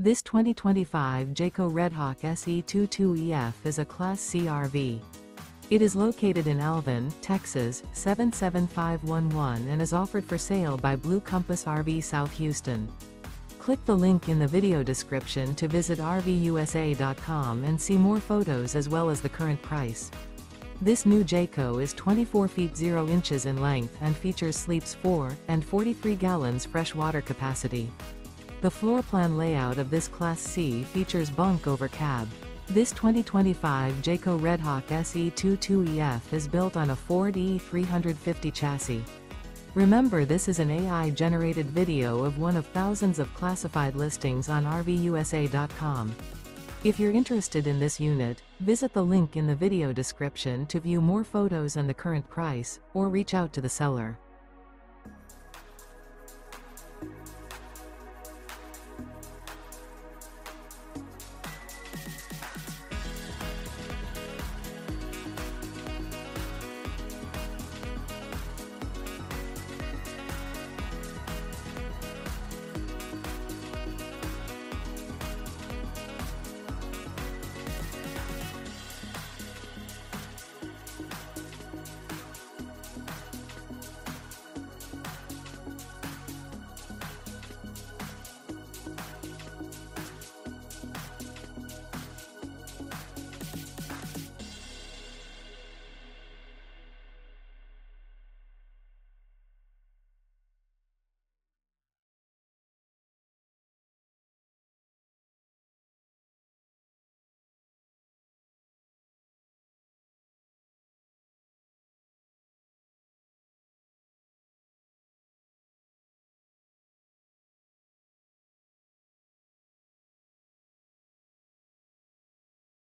This 2025 Jayco Redhawk SE 22EF is a Class C RV. It is located in Alvin, Texas, 77511 and is offered for sale by Blue Compass RV South Houston. Click the link in the video description to visit RVUSA.com and see more photos as well as the current price. This new Jayco is 24 feet 0 inches in length and features sleeps 4 and 43 gallons fresh water capacity. The floor plan layout of this Class C features bunk over cab. This 2025 Jayco Redhawk SE 22EF is built on a Ford E350 chassis. Remember, this is an AI-generated video of one of thousands of classified listings on RVUSA.com. If you're interested in this unit, visit the link in the video description to view more photos and the current price, or reach out to the seller.